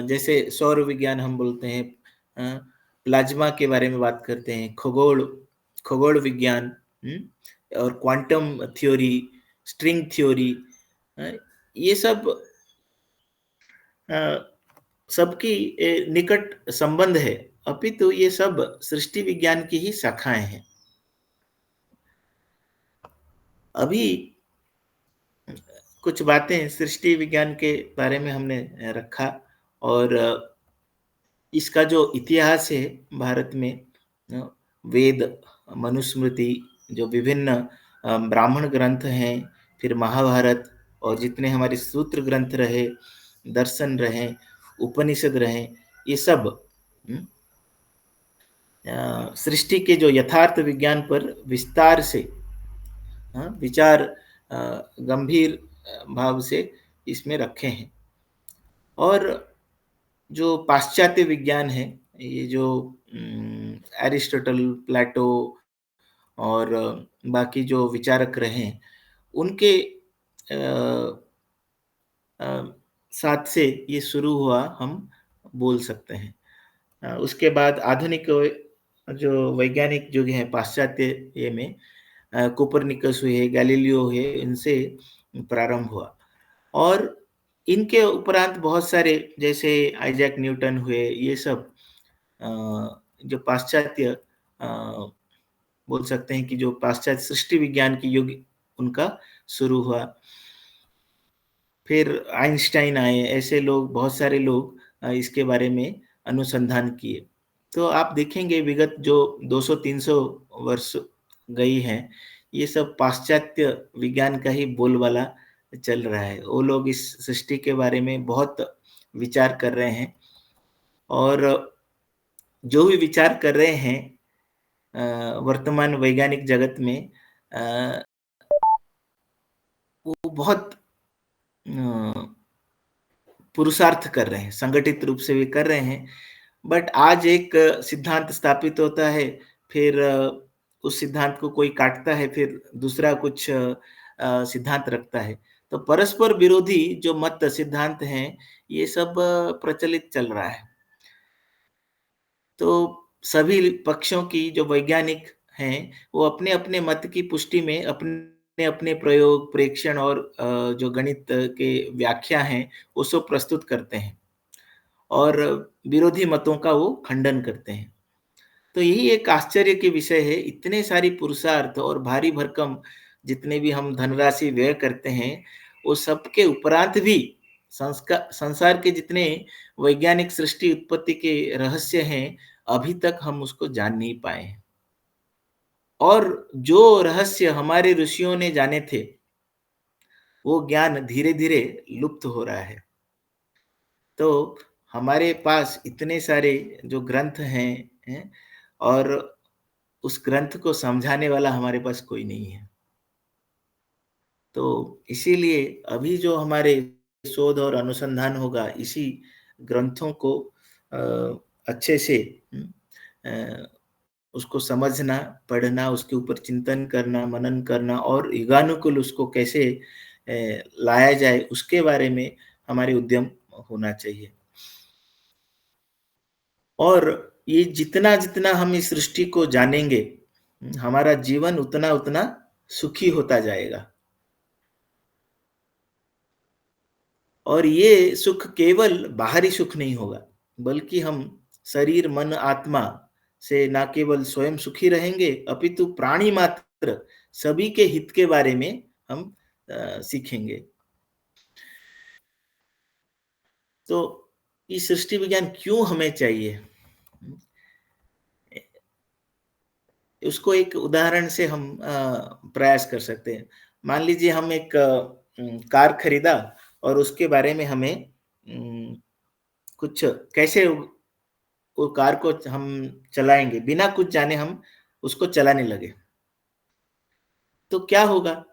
जैसे सौर विज्ञान हम बोलते हैं, प्लाज्मा के बारे में बात करते हैं, खगोल खगोल विज्ञान, और क्वांटम थ्योरी, स्ट्रिंग थ्योरी, ये सब सबकी निकट संबंध है, अपितु ये सब सृष्टि विज्ञान की ही शाखाएं हैं। अभी कुछ बातें सृष्टि विज्ञान के बारे में हमने रखा, और इसका जो इतिहास है भारत में, वेद, मनुस्मृति, जो विभिन्न ब्राह्मण ग्रंथ हैं, फिर महाभारत, और जितने हमारे सूत्र ग्रंथ रहे, दर्शन रहे, उपनिषद रहे, ये सब सृष्टि के जो यथार्थ विज्ञान पर विस्तार से विचार गंभीर भाव से इसमें रखे हैं। और जो पाश्चात्य विज्ञान है, ये जो एरिस्टोटल, प्लेटो और बाकी जो विचारक रहे हैं, उनके साथ से ये शुरू हुआ, हम बोल सकते हैं। उसके बाद आधुनिक जो वैज्ञानिक युग है पाश्चात्य ये में, कोपरनिकस हुए, गैलीलियो हुए, इनसे प्रारंभ हुआ। और इनके उपरांत बहुत सारे जैसे आइजैक न्यूटन हुए, ये सब जो पाश्चात्य बोल सकते हैं कि जो पाश्चात्य सृष्टि विज्ञान की युग उनका शुरू हुआ। फिर आइंस्टाइन आए, ऐसे लोग, बहुत सारे लोग इसके बारे में अनुसंधान किए। तो आप देखेंगे विगत जो 200-300 वर्ष गई हैं, ये सब पाश्चात्य विज्ञान का ही बोलबाला चल रहा है। वो लोग इस सृष्टि के बारे में बहुत विचार कर रहे हैं, और जो भी विचार कर रहे हैं वर्तमान वैज्ञानिक जगत में अ, वो बहुत पुरुषार्थ कर रहे हैं, संगठित रूप से भी कर रहे हैं। बट आज एक सिद्धांत स्थापित होता है, फिर उस सिद्धांत को कोई काटता है, फिर दूसरा कुछ सिद्धांत रखता है। तो परस्पर विरोधी जो मत सिद्धांत हैं, ये सब प्रचलित चल रहा है। तो सभी पक्षों की जो वैज्ञानिक हैं, वो अपने-अपने मत की पुष्टि में अपने-अपने प्रयोग, प्रेक्षण और जो गणित के व्याख्या हैं, वो सब प्रस्तुत करते हैं और विरोधी मतों का वो खंडन करते हैं। तो यही एक आश्चर्य की विषय है, इतने सारी पुरुषार्थ और भारी भरकम जितने भी हम धनराशि व्यय करते हैं, वो सबके उपरांत भी संसार के जितने वैज्ञानिक सृष्टि उत्पत्ति के रहस्य हैं, अभी तक हम उसको जान नहीं पाए हैं। और जो रहस्य हमारे ऋषियों ने जाने थे, वो ज्ञान धीरे-धीरे लुप्त हो रहा है। तो हमारे पास इतने सारे जो ग्रंथ हैं और उस ग्रंथ को समझाने वाला हमारे पास कोई नहीं है। तो इसीलिए अभी जो हमारे शोध और अनुसंधान होगा इसी ग्रंथों को अ, अच्छे से अ, उसको समझना, पढ़ना, उसके ऊपर चिंतन करना, मनन करना और युगानुकूल उसको कैसे लाया जाए उसके बारे में हमारे उद्यम होना चाहिए। और ये जितना-जितना हम इस सृष्टि को जानेंगे, हमारा जीवन उतना-उतना सुखी होता जाएगा। और ये सुख केवल बाहरी सुख नहीं होगा, बल्कि हम शरीर, मन, आत्मा से ना केवल स्वयं सुखी रहेंगे, अपितु प्राणी मात्र सभी के हित के बारे में हम सीखेंगे। तो ये सृष्टि विज्ञान क्यों हमें चाहिए? उसको एक उदाहरण से हम प्रयास कर सकते हैं। मान लीजिए हम एक कार खरीदा और उसके बारे में हमें कुछ कैसे वो कार को हम चलाएँगे, बिना कुछ जाने हम उसको चलाने लगे। तो क्या होगा?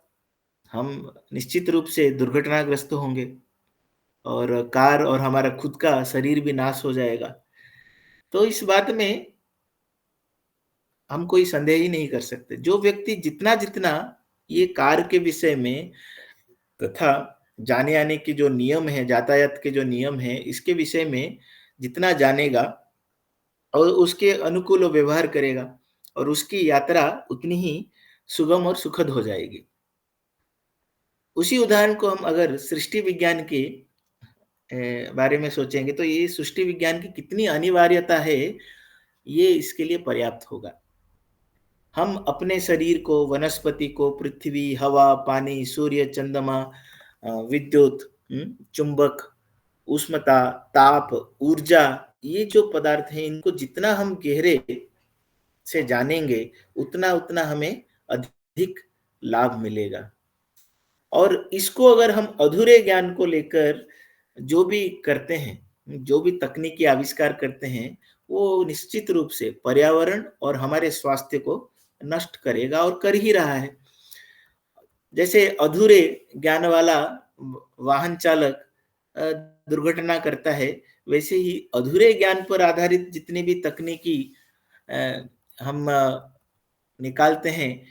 हम निश्चित रूप से दुर्घटनाग्रस्त होंगे और कार और हमारा खुद का शरीर भी नाश हो जाएगा। तो इस बात में हम कोई संदेह ही नहीं कर सकते। जो व्यक्ति जितना-जितना ये कार के विषय में तथा जाने-आने के जो नियम हैं, यातायात के जो नियम हैं, इसके विषय में जितना जानेगा और उसके अनुकूल वो व्यवहार करेगा और उसकी यात्रा उतनी ही सुगम और सुखद हो जाएगी। उसी उदाहरण को हम अगर सृष्टि विज्ञान के बारे में सोचेंगे तो ये सृष्टि विज्ञान की कितनी अनिवार्यता है, ये इसके लिए पर्याप्त होगा। हम अपने शरीर को, वनस्पति को, पृथ्वी, हवा, पानी, सूर्य, चंद्रमा विद्युत, चुंबक, उष्णता, ताप, ऊर्जा, ये जो पदार्थ हैं, इनको जितना हम गहरे से जानेंगे, उतना-उतना हमें अधिक लाभ मिलेगा। और इसको अगर हम अधूरे ज्ञान को लेकर जो भी करते हैं, जो भी तकनीकी आविष्कार करते हैं, वो निश्चित रूप से पर्यावरण और हमारे स्वास्थ्य को नष्ट करेगा और कर ही रहा है। जैसे अधूरे ज्ञान वाला वाहन चालक अ, दुर्घटना करता है, वैसे ही अधूरे ज्ञान पर आधारित जितनी भी तकनीकी अ, हम निकालते हैं,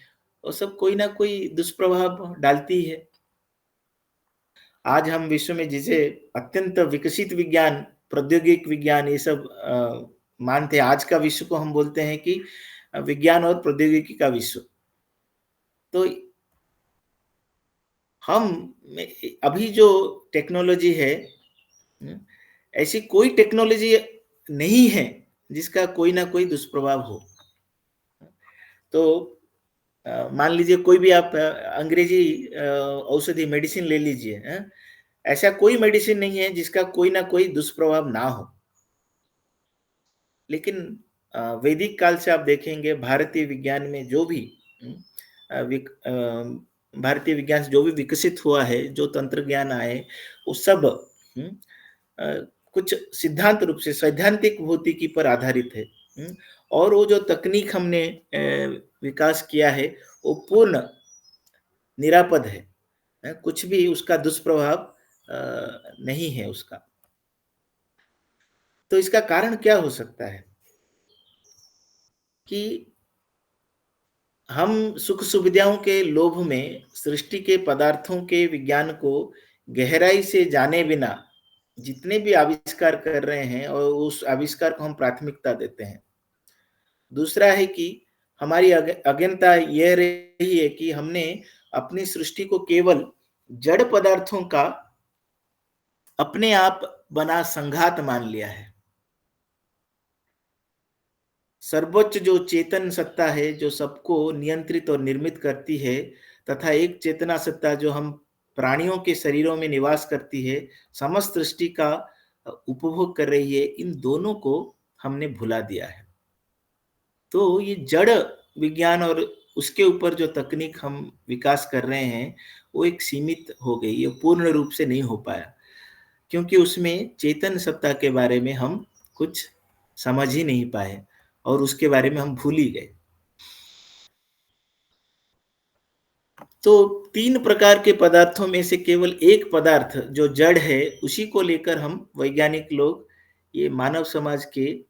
वो सब कोई ना कोई दुष्प्रभाव डालती है। आज हम विश्व में जिसे अत्यंत विकसित विज्ञान, प्रौद्योगिक विज्ञान ये सब मानते हैं, आज का विश्व को हम बोलते हैं कि विज्ञान और प्रौद्योगिकी का विश्व। तो हम में अभी जो टेक्नोलॉजी है, हुँ, ऐसी कोई टेक्नोलॉजी नहीं है, जिसका कोई ना कोई दुष्प्रभाव हो। तो मान लीजिए कोई भी आप अंग्रेजी औषधि मेडिसिन ले लीजिए, हैं? ऐसा कोई मेडिसिन नहीं है जिसका कोई ना कोई दुष्प्रभाव ना हो। लेकिन वैदिक काल से आप देखेंगे भारतीय विज्ञान में जो भी उम, अ, विक अ, भारतीय विज्ञान से जो भी विकसित हुआ है, जो तंत्र ज्ञान आए, वो सब हुँ, कुछ सिद्धांत रूप से सैद्धांतिक भौतिकी पर आधारित है। हुँ, और वो जो तकनीक हमने विकास किया है, वो पूर्ण निरापद है। कुछ भी उसका दुष्प्रभाव नहीं है उसका। तो इसका कारण क्या हो सकता है कि हम सुख-सुविधाओं के लोभ में सृष्टि के पदार्थों के विज्ञान को गहराई से जाने बिना जितने भी आविष्कार कर रहे हैं और उस आविष्कार को हम प्राथमिकता देते हैं। दूसरा है कि हमारी अज्ञानता यह रही है कि हमने अपनी सृष्टि को केवल जड़ पदार्थों का अपने आप बना संघात मान लिया है। सर्वोच्च जो चेतन सत्ता है, जो सबको नियंत्रित और निर्मित करती है, तथा एक चेतना सत्ता जो हम प्राणियों के शरीरों में निवास करती है, समस्त सृष्टि का उपभोग कर रही है, इन दोनों को हमने भुला दिया है। तो ये जड़ विज्ञान और उसके ऊपर जो तकनीक हम विकास कर रहे हैं, वो एक सीमित हो गई, ये पूर्ण रूप से नहीं हो पाया, क्योंकि उसमें चेतन सत्ता के बारे में हम कुछ समझ ही नहीं पाए और उसके बारे में हम भूल ही गए। तो 3 प्रकार के पदार्थों में से केवल एक पदार्थ जो जड़ है, उसी को लेकर हम वैज्ञानिक लोग ये मानव समाज के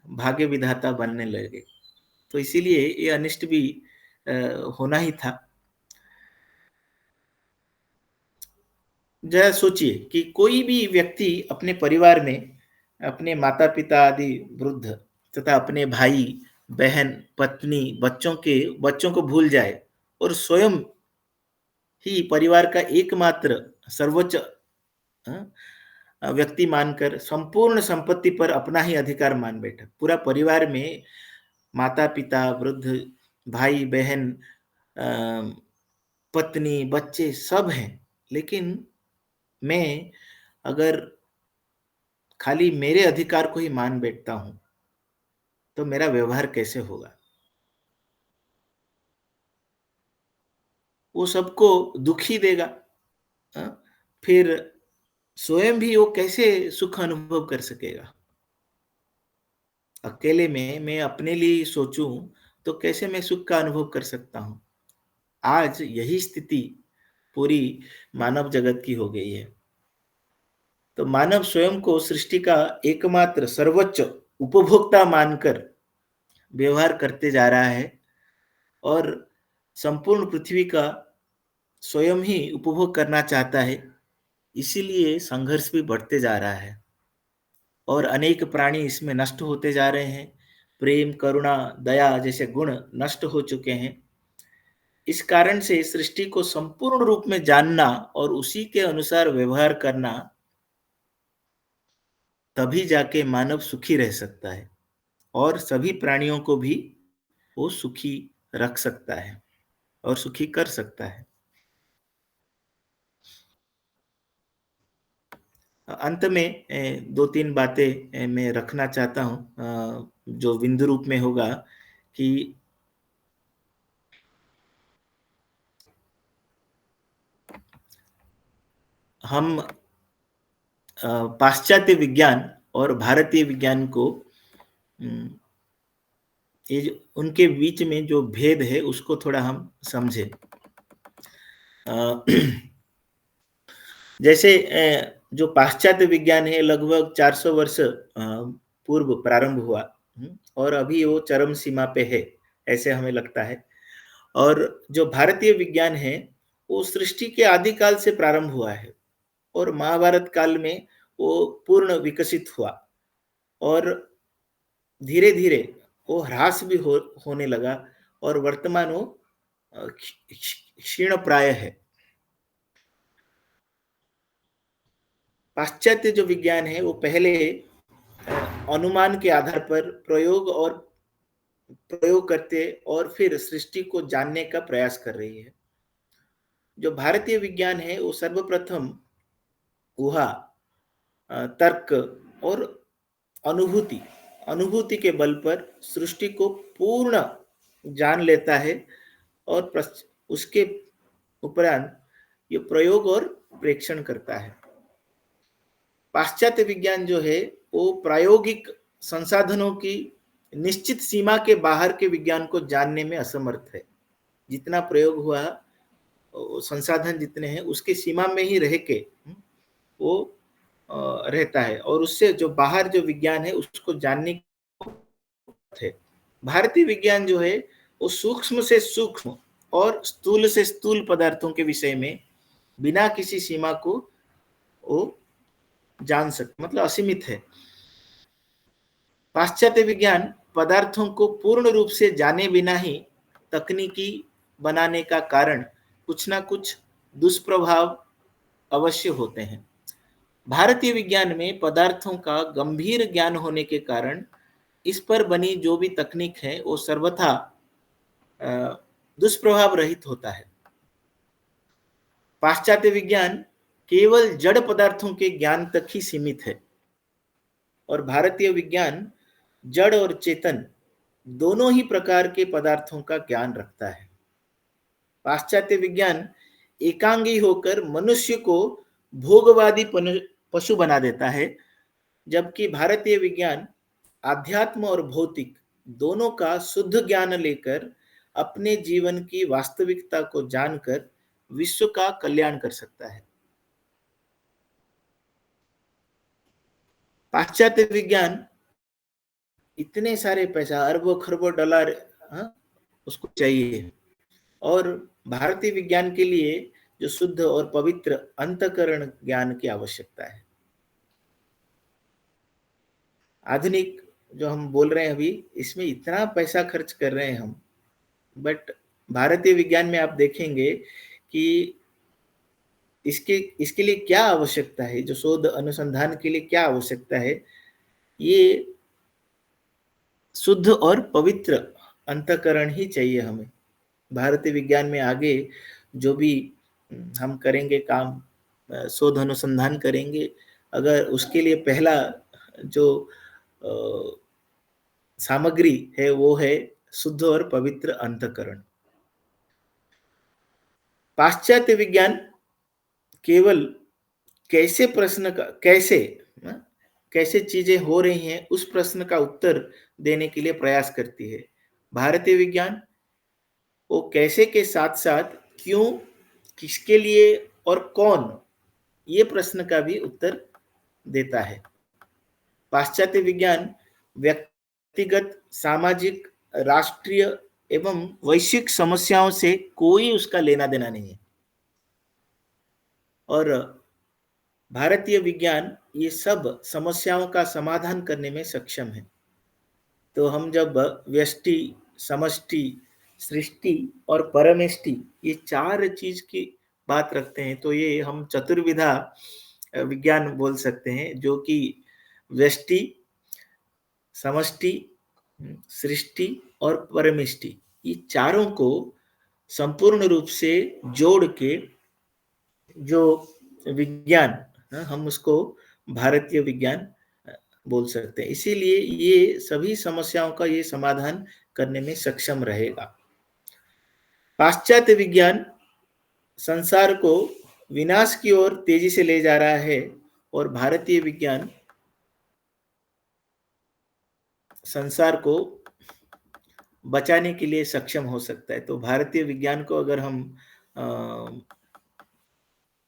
भाग्य विधाता बनने लगे। तो इसीलिए ये अनिष्ट भी अ, होना ही था। ज़रा सोचिए कि कोई भी व्यक्ति अपने परिवार में अपने माता-पिता आदि वृद्ध तथा अपने भाई, बहन, पत्नी, बच्चों को भूल जाए और स्वयं ही परिवार का एकमात्र सर्वोच्च व्यक्ति मानकर संपूर्ण संपत्ति पर अपना ही अधिकार मान बैठा। पूरा परिवार में माता-पिता, वृद्ध, भाई-बहन, अ, पत्नी, बच्चे सब हैं। लेकिन मैं अगर खाली मेरे अधिकार को ही मान बैठता हूँ, तो मेरा व्यवहार कैसे होगा? वो सबको दुखी देगा। अ, फिर स्वयं भी वो कैसे सुख अनुभव कर सकेगा? अकेले में मैं अपने लिए ही सोचूँ, तो कैसे मैं सुख का अनुभव कर सकता हूँ? आज यही स्थिति पूरी मानव जगत की हो गई है। तो मानव स्वयं को सृष्टि का एकमात्र सर्वोच्च उपभोक्ता मानकर व्यवहार करते जा रहा है और संपूर्ण पृथ्वी का स्वयं ही उपभोग करना चाहता है। इसीलिए संघर्ष भी बढ़ते जा रहा है और अनेक प्राणी इसमें नष्ट होते जा रहे हैं। प्रेम, करुणा, दया जैसे गुण नष्ट हो चुके हैं। इस कारण से सृष्टि को संपूर्ण रूप में जानना और उसी के अनुसार व्यवहार करना, तभी जाके मानव सुखी रह सकता है और सभी प्राणियों को भी वो सुखी रख सकता है और सुखी कर सकता है। अंत में 2-3 बातें मैं रखना चाहता हूँ, जो बिंदु रूप में होगा कि हम पाश्चात्य विज्ञान और भारतीय विज्ञान को, उम, ये जो उनके बीच में जो भेद है उसको थोड़ा हम समझें। अ, जैसे जो पाश्चात्य विज्ञान है लगभग 400 वर्ष पूर्व प्रारंभ हुआ, और अभी वो चरम सीमा पे है, ऐसे हमें लगता है। और जो भारतीय विज्ञान है, वो सृष्टि के आदिकाल से प्रारंभ हुआ है और महाभारत काल में वो पूर्ण विकसित हुआ और धीरे-धीरे वो ह्रास भी होने लगा और वर्तमान वो क्षीण प्राय है। पाश्चात्य जो विज्ञान है वो पहले अनुमान के आधार पर प्रयोग करते और फिर सृष्टि को जानने का प्रयास कर रही है। जो भारतीय विज्ञान है वो सर्वप्रथम ऊहा, तर्क और अनुभूति अनुभूति के बल पर सृष्टि को पूर्ण जान लेता है और उसके उपरांत ये प्रयोग और प्रेक्षण करता है। पाश्चात्य विज्ञान जो है वो प्रायोगिक संसाधनों की निश्चित सीमा के बाहर के विज्ञान को जानने में असमर्थ है। जितना प्रयोग हुआ, संसाधन जितने हैं उसके सीमा में ही रह के वो रहता है, और उससे जो बाहर जो विज्ञान है उसको जानने है। भारतीय विज्ञान जो है वो सूक्ष्म से सूक्ष्म और स्थूल से स्थूल पदार्थों के विषय में बिना किसी सीमा को वो जान सकते, मतलब असीमित है। पाश्चात्य विज्ञान पदार्थों को पूर्ण रूप से जाने बिना ही तकनीकी बनाने का कारण कुछ ना कुछ दुष्प्रभाव अवश्य होते हैं। भारतीय विज्ञान में पदार्थों का गंभीर ज्ञान होने के कारण इस पर बनी जो भी तकनीक है वो सर्वथा दुष्प्रभाव रहित होता है। पाश्चात्य विज्ञान केवल जड़ पदार्थों के ज्ञान तक ही सीमित है, और भारतीय विज्ञान जड़ और चेतन दोनों ही प्रकार के पदार्थों का ज्ञान रखता है। पाश्चात्य विज्ञान एकांगी होकर मनुष्य को भोगवादी पशु बना देता है, जबकि भारतीय विज्ञान आध्यात्म और भौतिक दोनों का शुद्ध ज्ञान लेकर अपने जीवन की वास्तविकता को जानकर विश्व का कल्याण कर सकता है। पाश्चात्य विज्ञान इतने सारे पैसा, अरबों खरबों डॉलर उसको चाहिए, और भारतीय विज्ञान के लिए जो शुद्ध और पवित्र अंतःकरण ज्ञान की आवश्यकता है। आधुनिक जो हम बोल रहे हैं अभी, इसमें इतना पैसा खर्च कर रहे हैं हम, बट भारतीय विज्ञान में आप देखेंगे कि इसके लिए क्या आवश्यकता है, जो शोध अनुसंधान के लिए क्या आवश्यकता है, ये शुद्ध और पवित्र अंतःकरण ही चाहिए हमें। भारतीय विज्ञान में आगे जो भी हम करेंगे काम, शोध अनुसंधान करेंगे, अगर उसके लिए पहला जो सामग्री है वो है शुद्ध और पवित्र अंतःकरण। पाश्चात्य विज्ञान केवल कैसे चीजें हो रही हैं उस प्रश्न का उत्तर देने के लिए प्रयास करती है। भारतीय विज्ञान वो कैसे के साथ साथ क्यों, किसके लिए और कौन, ये प्रश्न का भी उत्तर देता है। पाश्चात्य विज्ञान व्यक्तिगत, सामाजिक, राष्ट्रीय एवं वैश्विक समस्याओं से कोई उसका लेना देना नहीं है, और भारतीय विज्ञान ये सब समस्याओं का समाधान करने में सक्षम है। तो हम जब व्यष्टि, समष्टि, सृष्टि और परमेष्टि, ये चार चीज की बात रखते हैं, तो ये हम चतुर्विधा विज्ञान बोल सकते हैं, जो कि व्यष्टि, समष्टि, सृष्टि और परमेष्टि, ये चारों को संपूर्ण रूप से जोड़ के जो विज्ञान, हम उसको भारतीय विज्ञान बोल सकते हैं। इसीलिए ये सभी समस्याओं का ये समाधान करने में सक्षम रहेगा। पाश्चात्य विज्ञान संसार को विनाश की ओर तेजी से ले जा रहा है, और भारतीय विज्ञान संसार को बचाने के लिए सक्षम हो सकता है। तो भारतीय विज्ञान को अगर हम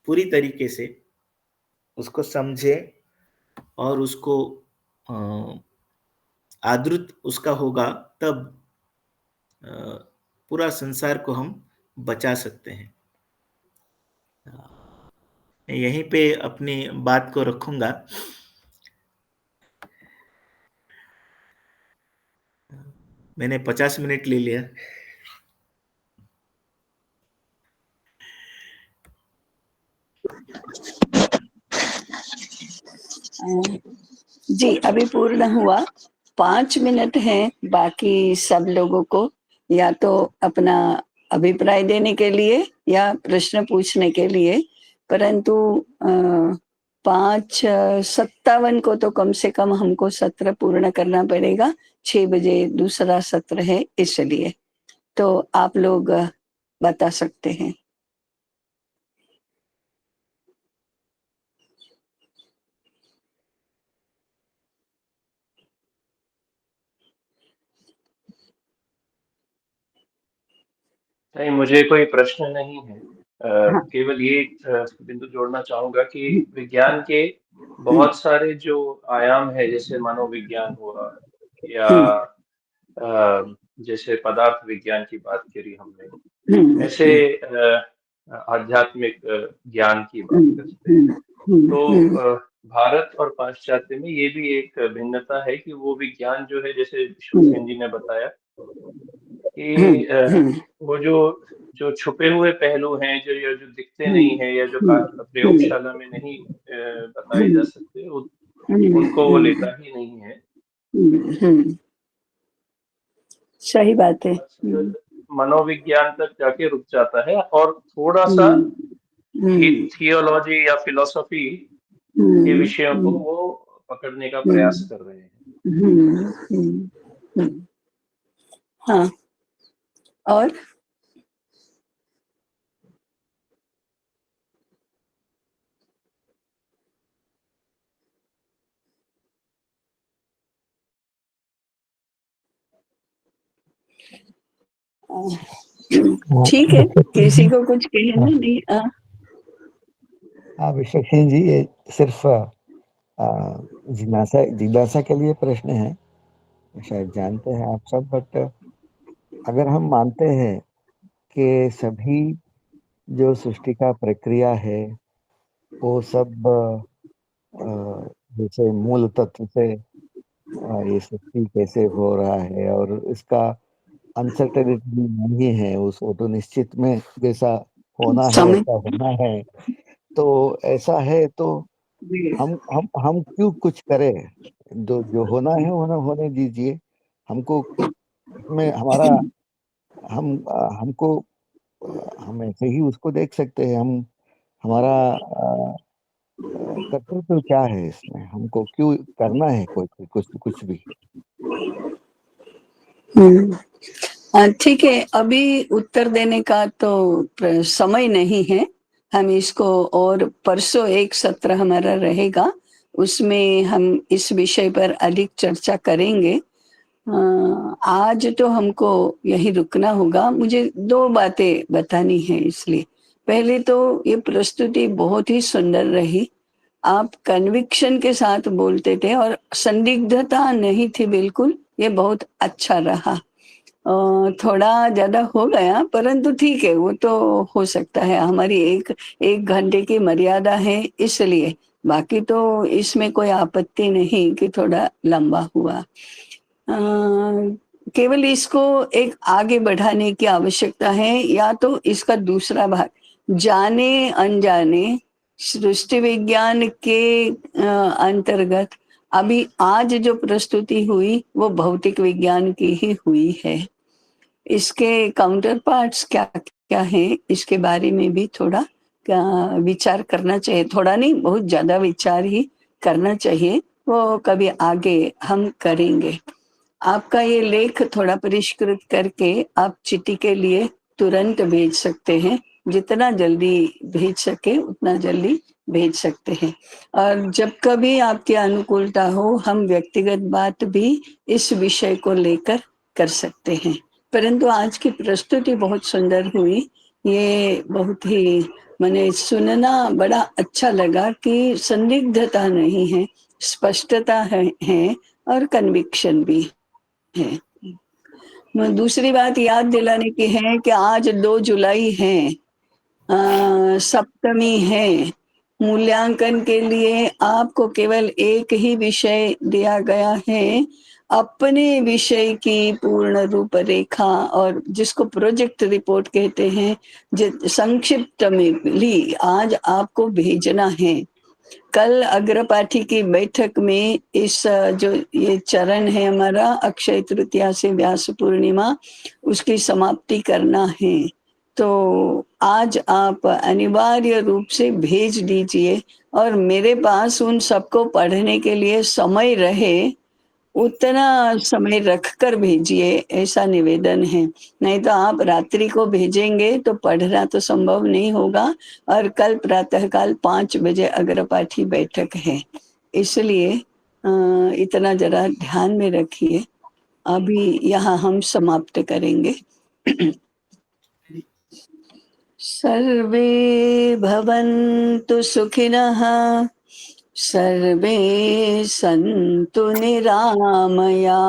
पूरी तरीके से उसको समझें और उसको आदृत उसका होगा, तब पूरा संसार को हम बचा सकते हैं। मैं यहीं पे अपनी बात को रखूंगा। मैंने 50 मिनट ले लिया। जी, अभी पूर्ण हुआ। 5 मिनट हैं बाकी सब लोगों को या तो अपना अभिप्राय देने के लिए या प्रश्न पूछने के लिए, परंतु 5:57 को तो कम से कम हमको सत्र पूर्ण करना पड़ेगा। 6 बजे दूसरा सत्र है, इसलिए तो आप लोग बता सकते हैं। नहीं, मुझे कोई प्रश्न नहीं है। हाँ। केवल ये बिंदु जोड़ना चाहूंगा कि विज्ञान के हम्म, बहुत सारे जो आयाम है, जैसे मनोविज्ञान हुआ या हम्म, जैसे पदार्थ विज्ञान की बात करी हमने, हम्म, ऐसे आध्यात्मिक ज्ञान की बात कर हम्म, सकते हैं। हम्म, हम्म, तो हम्म, भारत और पाश्चात्य में ये भी एक भिन्नता है कि वो विज्ञान जो है, जैसे हम्म, विश्वक्सेन जी ने बताया हम्म, कि हम्म, वो जो जो छुपे हुए पहलू हैं, जो दिखते नहीं हम्म, हैं या जो हम्म, हम्म, प्रयोगशाला में नहीं बताए जा हम्म, सकते, हम्म, उनको वो हम्म, लेता ही नहीं है। सही बात है। बस मनोविज्ञान तक जाके रुक जाता है और थोड़ा सा हम्म, हम्म, थियोलॉजी या फिलोसफी के हम्म, विषयों को हम्म, वो पकड़ने का हम्म, प्रयास कर रहे हैं। हम्म, हम्म, हम्म, हाँ। और हाँ, ठीक है, विश्वक्सेन किसी जी। को कुछ कहना हाँ, नहीं। हाँ, विश्वक्सेन जी, ये सिर्फ जिज्ञासा जिज्ञासा के लिए प्रश्न है, शायद जानते हैं आप सब। बट अगर हम मानते हैं कि सभी जो सृष्टि का प्रक्रिया है वो सब जैसे मूल तत्व से ये सृष्टि कैसे हो रहा है और इसका अनसर्टेनिटी नहीं है, उसको तो निश्चित में जैसा होना है समझ। वैसा होना है। तो ऐसा है तो हम क्यों कुछ करें? जो जो होना है होना होने दीजिए। हमको इसमें हमारा हमको हम ऐसे ही उसको देख सकते हैं। हम हमारा कर्तव्य क्या है इसमें? हमको क्यों करना है कोई कुछ भी? हम्म, ठीक है, अभी उत्तर देने का तो समय नहीं है। हम इसको, और परसों एक सत्र हमारा रहेगा, उसमें हम इस विषय पर अधिक चर्चा करेंगे। आज तो हमको यही रुकना होगा। मुझे दो बातें बतानी है इसलिए। पहले तो ये प्रस्तुति बहुत ही सुंदर रही। आप कन्विक्शन के साथ बोलते थे और संदिग्धता नहीं थी बिल्कुल। ये बहुत अच्छा रहा। थोड़ा ज्यादा हो गया, परंतु ठीक है, वो तो हो सकता है। हमारी एक एक घंटे की मर्यादा है इसलिए। बाकी तो इसमें कोई आपत्ति नहीं कि थोड़ा लंबा हुआ। केवल इसको एक आगे बढ़ाने की आवश्यकता है, या तो इसका दूसरा भाग, जाने अनजाने सृष्टि विज्ञान के अंतर्गत अभी आज जो प्रस्तुति हुई वो भौतिक विज्ञान की ही हुई है। इसके काउंटर पार्ट्स क्या क्या है, इसके बारे में भी थोड़ा विचार करना चाहिए। थोड़ा नहीं, बहुत ज्यादा विचार ही करना चाहिए। वो कभी आगे हम करेंगे। आपका ये लेख थोड़ा परिष्कृत करके आप चिट्ठी के लिए तुरंत भेज सकते हैं। जितना जल्दी भेज सके उतना जल्दी भेज सकते हैं। और जब कभी आपकी अनुकूलता हो, हम व्यक्तिगत बात भी इस विषय को लेकर कर सकते हैं। परंतु आज की प्रस्तुति बहुत सुंदर हुई। ये बहुत ही, मैंने सुनना बड़ा अच्छा लगा कि संदिग्धता नहीं है, स्पष्टता है और कन्विक्शन भी है। दूसरी बात याद दिलाने की है कि आज 2 जुलाई है, सप्तमी है। मूल्यांकन के लिए आपको केवल एक ही विषय दिया गया है। अपने विषय की पूर्ण रूपरेखा, और जिसको प्रोजेक्ट रिपोर्ट कहते हैं, संक्षिप्त में ली आज आपको भेजना है। कल अग्रपाठी की बैठक में इस जो ये चरण है हमारा, अक्षय तृतीया से व्यास पूर्णिमा, उसकी समाप्ति करना है। तो आज आप अनिवार्य रूप से भेज दीजिए, और मेरे पास उन सबको पढ़ने के लिए समय रहे उतना समय रख कर भेजिए, ऐसा निवेदन है। नहीं तो आप रात्रि को भेजेंगे तो पढ़ना तो संभव नहीं होगा। और कल प्रातःकाल 5 बजे अग्रपाठी बैठक है, इसलिए इतना जरा ध्यान में रखिए। अभी यहाँ हम समाप्त करेंगे। सर्वे भवन्तु सुखिनः, सर्वे सन्तु निरामया।